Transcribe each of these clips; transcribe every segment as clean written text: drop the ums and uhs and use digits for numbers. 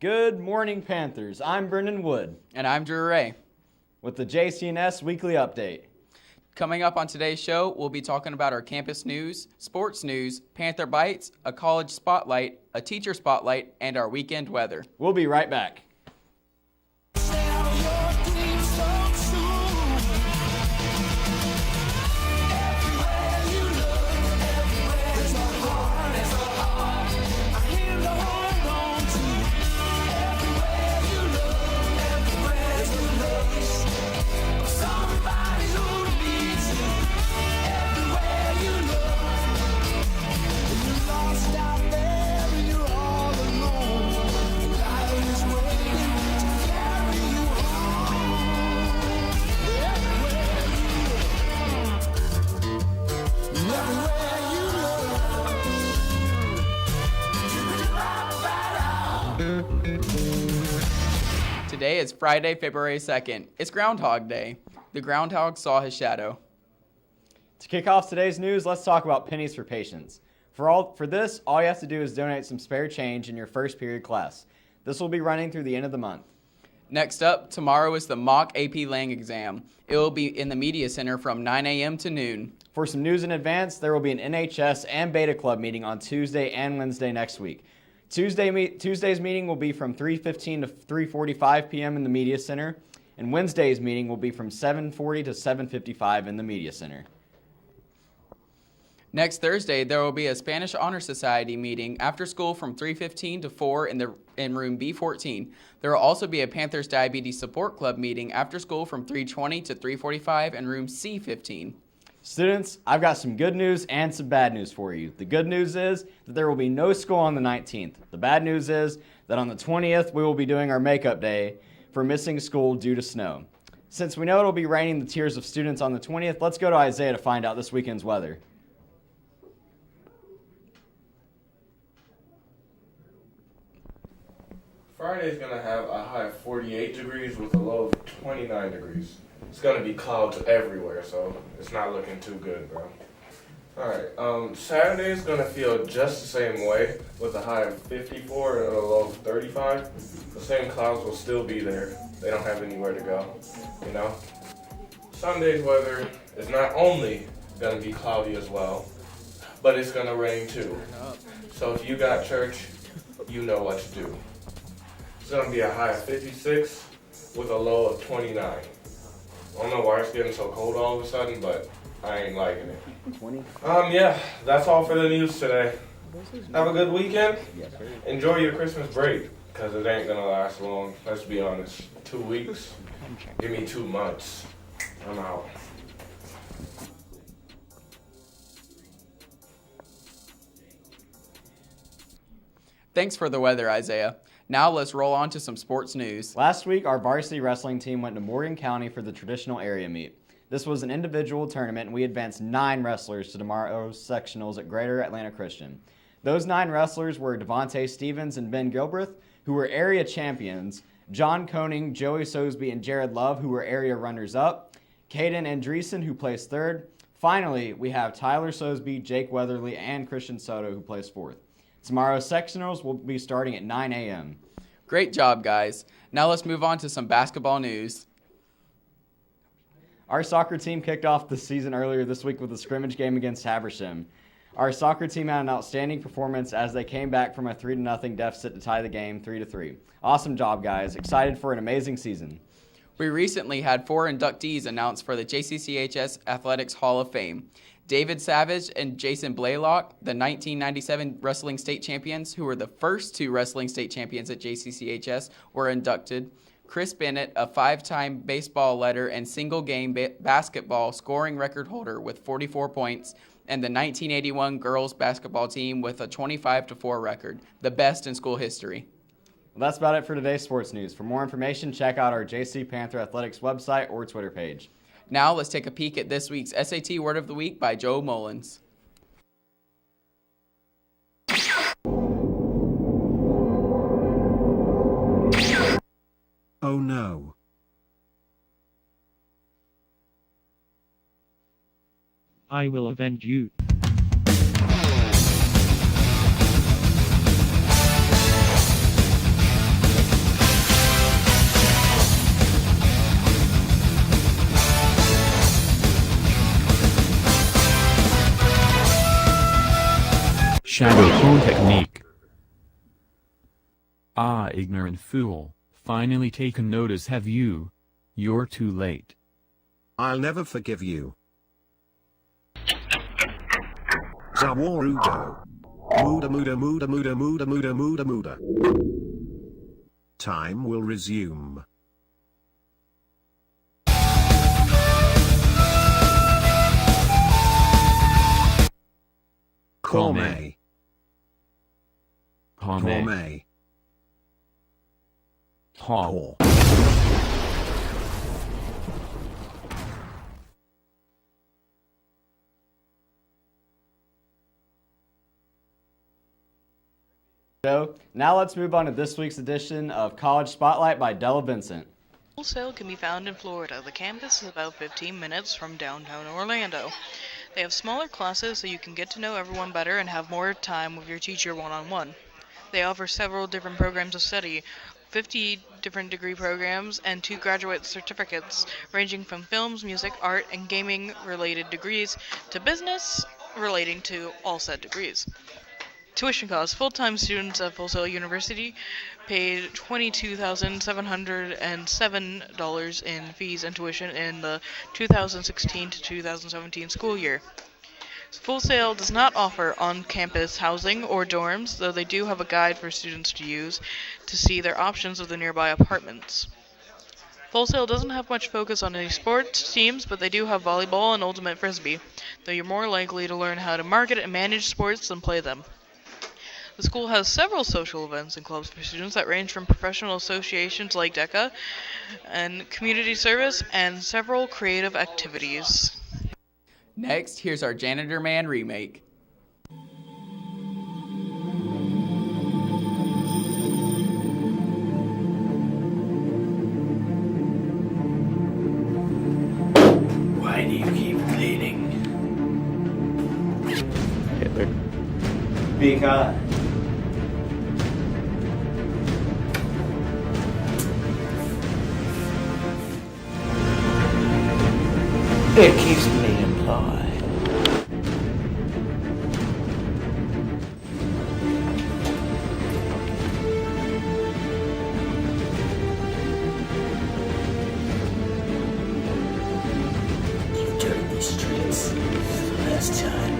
Good morning, Panthers. I'm Brendan Wood. And I'm Drew Ray. With the JCNS Weekly Update. Coming up on today's show, we'll be talking about our campus news, sports news, Panther Bites, a college spotlight, a teacher spotlight, and our weekend weather. We'll be right back. Today is Friday, February 2nd. It's Groundhog Day. The groundhog saw his shadow. To kick off today's news, let's talk about pennies for patients. For this, all you have to do is donate some spare change in your first period class. This will be running through the end of the month. Next up, tomorrow is the mock AP Lang exam. It will be in the Media Center from 9 a.m. to noon. For some news in advance, there will be an NHS and Beta Club meeting on Tuesday and Wednesday next week. Tuesday's meeting will be from 3:15 to 3:45 p.m. in the Media Center, and Wednesday's meeting will be from 7:40 to 7:55 in the Media Center. Next Thursday, there will be a Spanish Honor Society meeting after school from 3:15 to 4 in room B14. There will also be a Panthers Diabetes Support Club meeting after school from 3:20 to 3:45 in room C15. Students, I've got some good news and some bad news for you. The good news is that there will be no school on the 19th. The bad news is that on the 20th, we will be doing our makeup day for missing school due to snow. Since we know it will be raining the tears of students on the 20th, let's go to Isaiah to find out this weekend's weather. Friday's going to have a high of 48 degrees with a low of 29 degrees. It's going to be clouds everywhere, so it's not looking too good, bro. Alright, Saturday's going to feel just the same way with a high of 54 and a low of 35. The same clouds will still be there. They don't have anywhere to go, you know? Sunday's weather is not only going to be cloudy as well, but it's going to rain too. So if you got church, you know what to do. It's going to be a high of 56 with a low of 29. I don't know why it's getting so cold all of a sudden, but I ain't liking it. 20? Yeah, that's all for the news today. Have a good weekend. Enjoy your Christmas break, because it ain't going to last long. Let's be honest. 2 weeks. Give me 2 months. I'm out. Thanks for the weather, Isaiah. Now let's roll on to some sports news. Last week, our varsity wrestling team went to Morgan County for the traditional area meet. This was an individual tournament, and we advanced 9 wrestlers to tomorrow's sectionals at Greater Atlanta Christian. Those 9 wrestlers were Devontae Stevens and Ben Gilbreth, who were area champions, John Koning, Joey Sosby, and Jared Love, who were area runners-up, Caden Andreessen, who placed 3rd. Finally, we have Tyler Sosby, Jake Weatherly, and Christian Soto, who placed 4th. Tomorrow's sectionals will be starting at 9 a.m. Great job, guys. Now let's move on to some basketball news. Our soccer team kicked off the season earlier this week with a scrimmage game against Habersham. Our soccer team had an outstanding performance as they came back from a 3-0 deficit to tie the game 3-3. Awesome job, guys. Excited for an amazing season. We recently had 4 inductees announced for the JCCHS Athletics Hall of Fame. David Savage and Jason Blaylock, the 1997 wrestling state champions, who were the first 2 wrestling state champions at JCCHS, were inducted. Chris Bennett, a 5-time baseball letter and single-game basketball scoring record holder with 44 points, and the 1981 girls basketball team with a 25-4 record, the best in school history. Well, that's about it for today's sports news. For more information, check out our JC Panther Athletics website or Twitter page. Now let's take a peek at this week's SAT Word of the Week by Joe Mullins. Oh no. I will avenge you. shadow clone technique. Ah, ignorant fool, finally taken notice have you? You're too late. I'll never forgive you. Zawarudo. Muda muda muda muda muda muda muda muda. Time will resume. Corme. Corme. Haw. Now let's move on to this week's edition of College Spotlight by Della Vincent. Full Sail can be found in Florida. The campus is about 15 minutes from downtown Orlando. They have smaller classes so you can get to know everyone better and have more time with your teacher one-on-one. They offer several different programs of study, 50 different degree programs, and 2 graduate certificates ranging from films, music, art, and gaming related degrees to business relating to all said degrees. Tuition costs. Full-time students at Full Sail University paid $22,707 in fees and tuition in the 2016 to 2017 school year. Full Sail does not offer on-campus housing or dorms, though they do have a guide for students to use to see their options of the nearby apartments. Full Sail doesn't have much focus on any sports teams, but they do have volleyball and ultimate frisbee, though you're more likely to learn how to market and manage sports than play them. The school has several social events and clubs for students that range from professional associations like DECA and community service and several creative activities. Next, here's our Janitor Man remake. Why do you keep cleaning? Hitler. Because. It keeps me employed. You've dirtied these streets for the last time.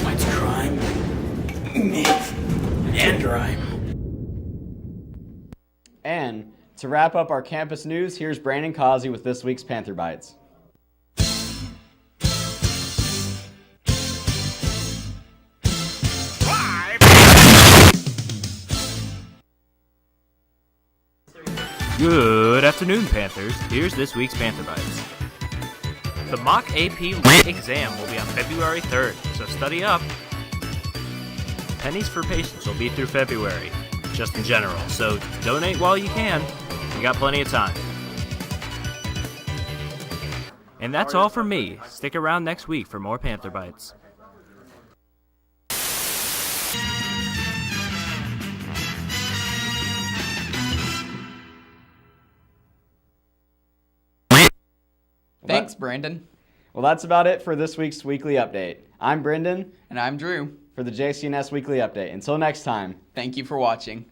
What's crime? Myth and rhyme. And to wrap up our campus news, here's Brandon Causey with this week's Panther Bites. Good afternoon, Panthers. Here's this week's Panther Bites. The mock AP exam will be on February 3rd, so study up. Pennies for Patients will be through February, just in general, so donate while you can. You got plenty of time. And that's all from me. Stick around next week for more Panther Bites. Thanks, Brandon. Well, that's about it for this week's Weekly Update. I'm Brendan. And I'm Drew. For the JCNS Weekly Update. Until next time. Thank you for watching.